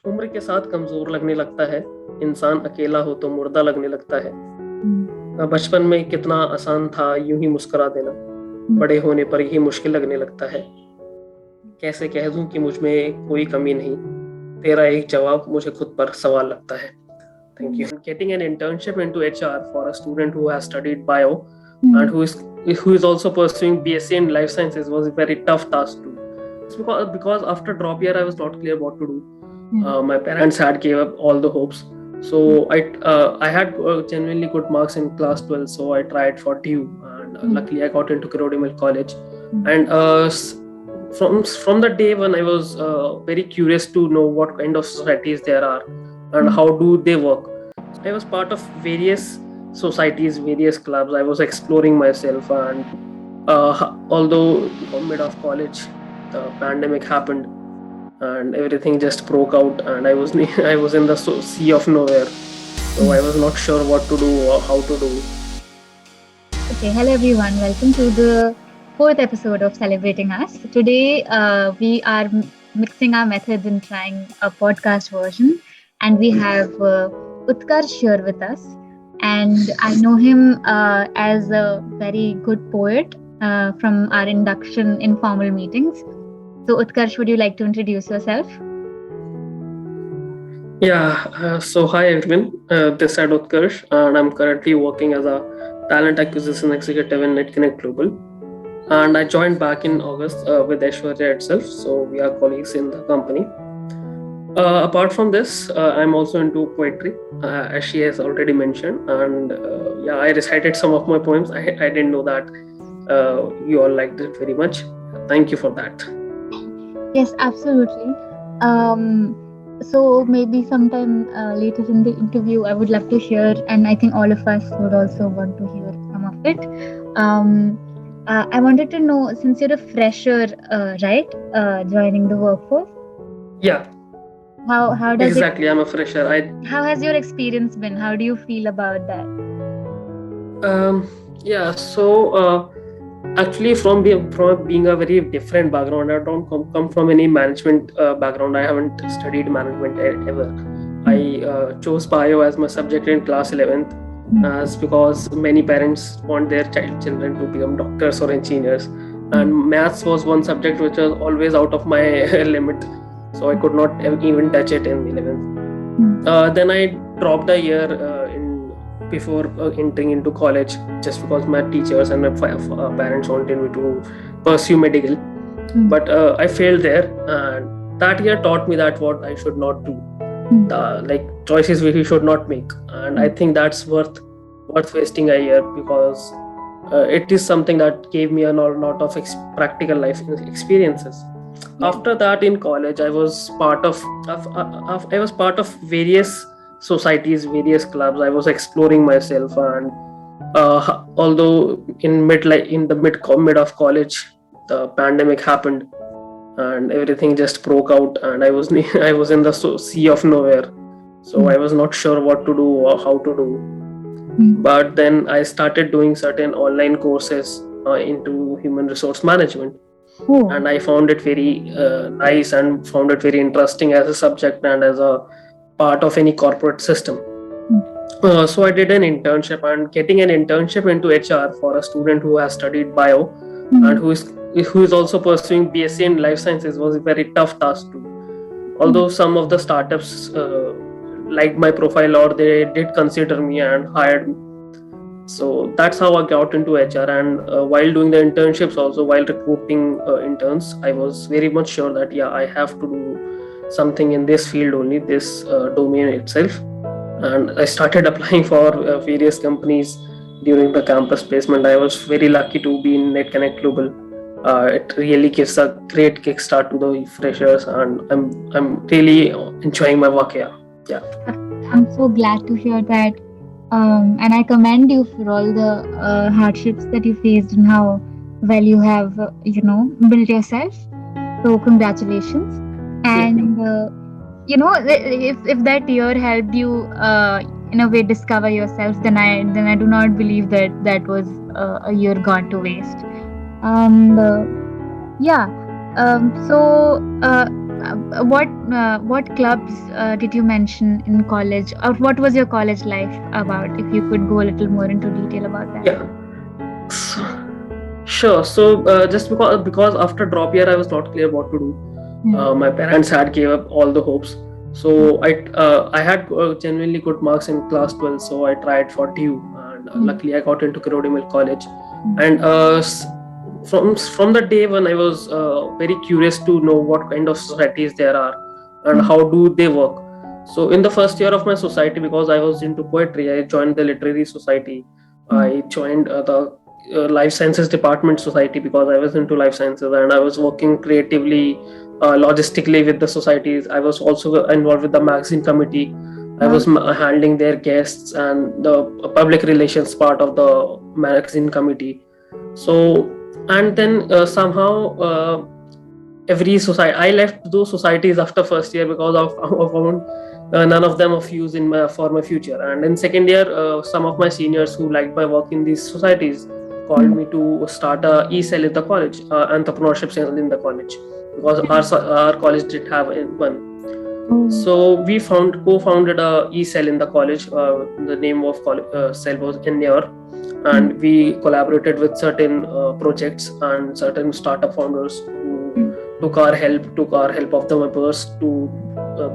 उम्र के साथ कमजोर लगने लगता है, इंसान अकेला हो तो मुर्दा लगने लगता है। बचपन में कितना आसान था यूं ही मुस्कुरा देना, बड़े होने पर यही मुश्किल लगने लगता है। कैसे कह दूं कि मुझ में कोई कमी नहीं, तेरा एक जवाब मुझे खुद पर सवाल लगता है। Thank you. Getting an internship into HR for a student who has studied bio and who is also pursuing BSc in life sciences was a very tough task too. It's because after drop year I was not clear what to do. My parents had gave up all the hopes. So I had genuinely good marks in class 12, so I tried for DU and luckily I got into Kirodimil College. And from the day when I was very curious to know what kind of societies there are and how do they work. I was part of various societies, various clubs. I was exploring myself, and although mid of college, the pandemic happened, and everything just broke out, and I was I was in the sea of nowhere, so I was not sure what to do or how to do. Okay, hello everyone. Welcome to the fourth episode of Celebrating Us. Today, we are mixing our methods and trying a podcast version, and we have Utkarsh here with us. And I know him as a very good poet from our induction informal meetings. So, Utkarsh, would you like to introduce yourself? Yeah, so hi everyone. This is Utkarsh, and I'm currently working as a talent acquisition executive in NetConnect Global. And I joined back in August with Aishwarya itself, so we are colleagues in the company. Apart from this, I'm also into poetry, as she has already mentioned, and yeah, I recited some of my poems. I didn't know that you all liked it very much. Thank you for that. Yes, absolutely. So maybe sometime later in the interview, I would love to hear, and I think all of us would also want to hear some of it. I wanted to know, since you're a fresher, right, joining the workforce. Yeah. How does exactly? I'm a fresher. How has your experience been? How do you feel about that? Yeah. So. Actually, from being a very different background, I don't come from any management background. I haven't studied management ever. I chose bio as my subject in class 11th, as because many parents want their children to become doctors or engineers, and maths was one subject which was always out of my limit, so I could not even touch it in 11th. Then I dropped a year before entering into college, just because my teachers and my parents wanted me to pursue medical. But I failed there, and that year taught me that what I should not do, like choices we should not make. And I think that's worth wasting a year, because it is something that gave me a lot of practical life experiences. After that, in college, I was part of various societies, various clubs. I was exploring myself, and although in the mid of college, the pandemic happened, and everything just broke out, and I was I was in the sea of nowhere, so I was not sure what to do or how to do. But then I started doing certain online courses into human resource management. And I found it very nice and found it very interesting as a subject and as a part of any corporate system. So I did an internship, and getting an internship into HR for a student who has studied bio and who is also pursuing BSc in life sciences was a very tough task too. Although some of the startups liked my profile, or they did consider me and hired me. So that's how I got into HR. And while doing the internships, also while recruiting interns, I was very much sure that I have to do something in this field only, this domain itself. And I started applying for various companies during the campus placement. I was very lucky to be in NetConnect Global. It really gives a great kickstart to the freshers, and I'm really enjoying my work here. Yeah. I'm so glad to hear that. And I commend you for all the hardships that you faced and how well you have, built yourself. So congratulations. And if that year helped you in a way discover yourself, then I do not believe that was a year gone to waste. And so what clubs did you mention in college, or what was your college life about? If you could go a little more into detail about that. Yeah. Sure. So just because after drop year I was not clear what to do. My parents had gave up all the hopes. So I had genuinely good marks in class 12. So I tried for TU, and luckily I got into Kirodimil College. And from the day when I was very curious to know what kind of societies there are and how do they work. So in the first year of my society, because I was into poetry, I joined the literary society. I joined the life sciences department society because I was into life sciences, and I was working creatively, logistically with the societies. I was also involved with the magazine committee. I was handling their guests and the public relations part of the magazine committee. So, and then somehow every society, I left those societies after first year because of found none of them of use for my future. And in second year, some of my seniors who liked my work in these societies called me to start a e-cell in the college, entrepreneurship cell in the college, because our college did have one. So we co-founded a e-cell in the college. The name of cell was NER, and we collaborated with certain projects and certain startup founders who took our help of the members to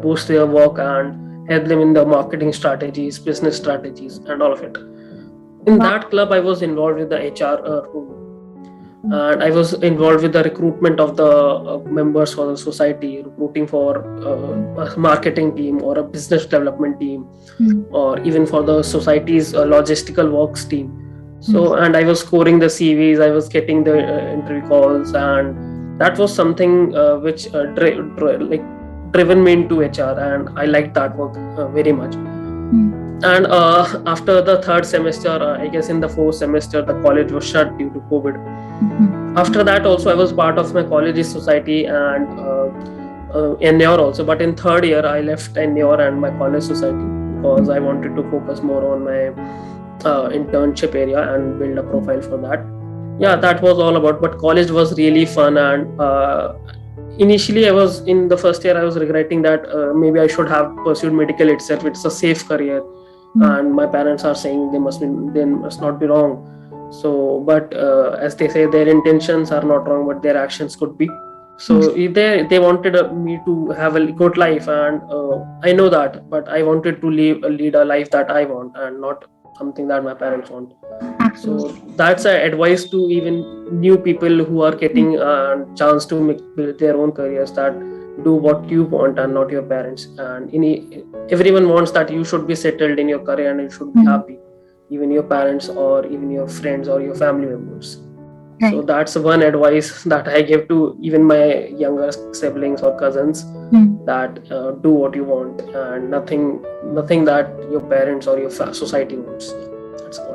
boost their work and help them in the marketing strategies, business strategies, and all of it. In that club, I was involved with the HR role, and I was involved with the recruitment of the members for the society, recruiting for a marketing team or a business development team, or even for the society's logistical works team. So, and I was scoring the CVs, I was getting the interview calls, and that was something which driven me into HR, and I liked that work very much. And after the third semester, I guess in the fourth semester, the college was shut due to COVID. After that, also I was part of my college's society and NER also. But in third year, I left NER and my college society because I wanted to focus more on my internship area and build a profile for that. Yeah, that was all about. But college was really fun, and initially I was in the first year, I was regretting that maybe I should have pursued medical itself. It's a safe career, and my parents are saying they must not be wrong. So, but as they say, their intentions are not wrong, but their actions could be. So they wanted me to have a good life, and I know that, but I wanted to lead a life that I want and not something that my parents want. So that's an advice to even new people who are getting a chance to build their own careers, that do what you want and not your parents. And everyone wants that you should be settled in your career and you should be happy, even your parents or even your friends or your family members. Right. So that's one advice that I give to even my younger siblings or cousins, that do what you want and nothing that your parents or your society wants.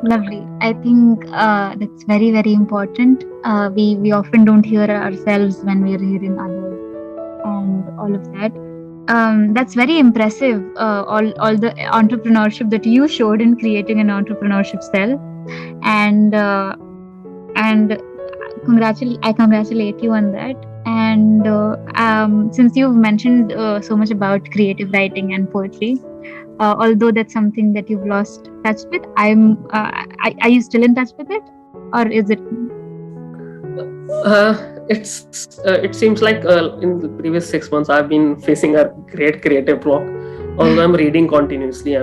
Lovely. I think that's very, very important. We often don't hear ourselves when we're hearing others and all of that. That's very impressive. All the entrepreneurship that you showed in creating an entrepreneurship cell, and I congratulate you on that. And since you've mentioned so much about creative writing and poetry, although that's something that you've lost touch with, are you still in touch with it, or is it? It seems like in the previous 6 months I've been facing a great creative block. Although I'm reading continuously, I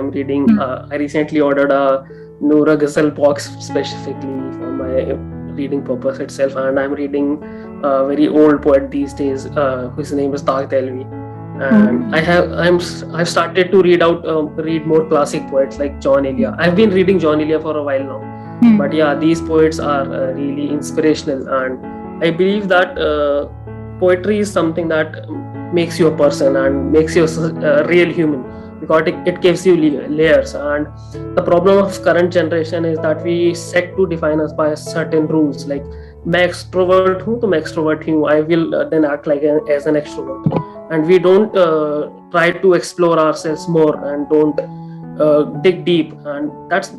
recently ordered a Noura Ghazal box specifically for my reading purpose itself, and I'm reading a very old poet these days whose name is Taq Delvi. And I've started to read more classic poets like John Elia. I've been reading John Elia for a while now, but yeah, these poets are really inspirational, and I believe that poetry is something that makes you a person and makes you a real human, because it gives you layers. And the problem of current generation is that we set to define us by certain rules, like मैं extrovert हूँ तो मैं extrovert ही हूँ, I will then act like as an extrovert, and we don't try to explore ourselves more and don't dig deep. And that's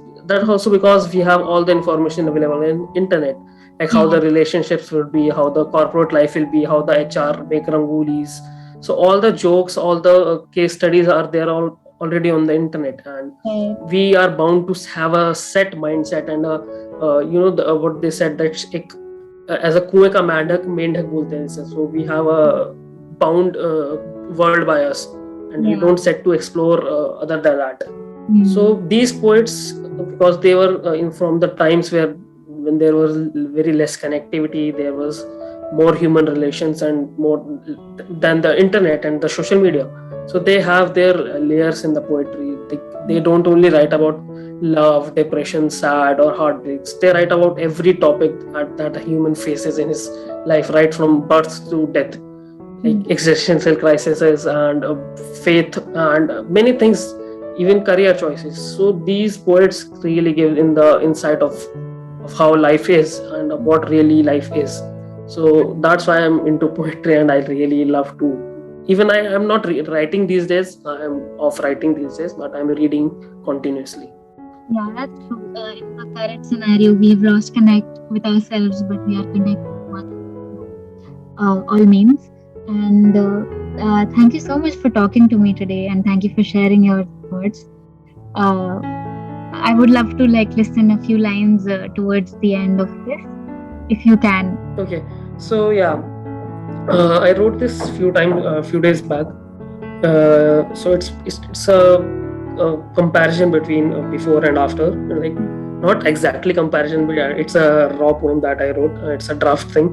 also because we have all the information available in internet, like how the relationships will be, how the corporate life will be, how the HR make rangolis. So all the jokes, all the case studies are there all already on the internet, and Right. we are bound to have a set mindset and what they said that as a कुएं का मेंढक मेंढक बोलते हैं इसे. So we have a bound world by us, and we Yeah. don't set to explore other than that. So these poets, because they were from the times when there was very less connectivity, there was more human relations and more than the internet and the social media. So they have their layers in the poetry. They don't only write about love, depression, sad, or heartbreaks. They write about every topic that a human faces in his life, right from birth to death, like existential crises and faith and many things, even career choices. So these poets really give in the insight of how life is and what really life is. So that's why I'm into poetry, and I really love to. Even I am not writing these days. I am off writing these days, but I'm reading continuously. Yeah, that's true. In the current scenario, we've lost connect with ourselves, but we are connected with all means. And thank you so much for talking to me today, and thank you for sharing your thoughts. I would love to listen a few lines towards the end of this, if you can. Okay, so yeah, I wrote this few days back. So it's a comparison between before and after, like not exactly comparison, but yeah, it's a raw poem that I wrote. It's a draft thing.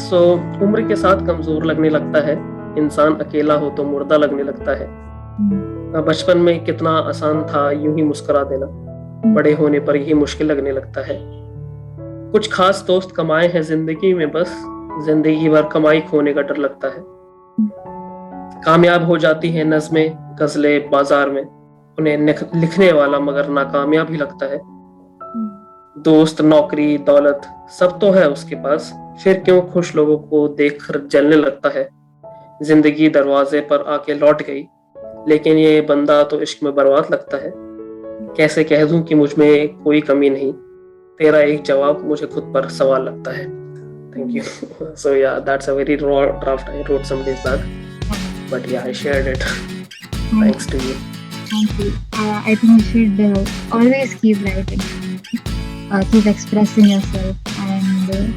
So उम्र के साथ कमजोर लगने लगता है, इंसान अकेला हो तो मुर्दा लगने लगता है. बचपन में कितना आसान था यूं ही मुस्कुरा देना, बड़े होने पर यही मुश्किल लगने लगता है. कुछ खास दोस्त कमाए हैं जिंदगी में, बस जिंदगी भर कमाई खोने का डर लगता है. कामयाब हो जाती है नज़्में गजलें बाजार में, उन्हें लिखने वाला मगर नाकामयाब ही लगता है. दोस्त नौकरी दौलत सब तो है उसके पास, फिर क्यों खुश लोगों को देखकर जलने लगता है. जिंदगी दरवाजे पर आके लौट गई, लेकिन ये बंदा तो इश्क में बर्बाद लगता है. कैसे कह दूं कि मुझ में कोई कमी नहीं, तेरा एक जवाब मुझे खुद पर सवाल लगता है. Thank you. So yeah, that's a very raw draft I wrote some days back, but yeah, I shared it. Thanks to you. Thank you. I think you should always keep writing, keep expressing yourself, and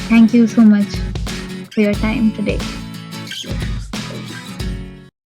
thank you so much for your time today.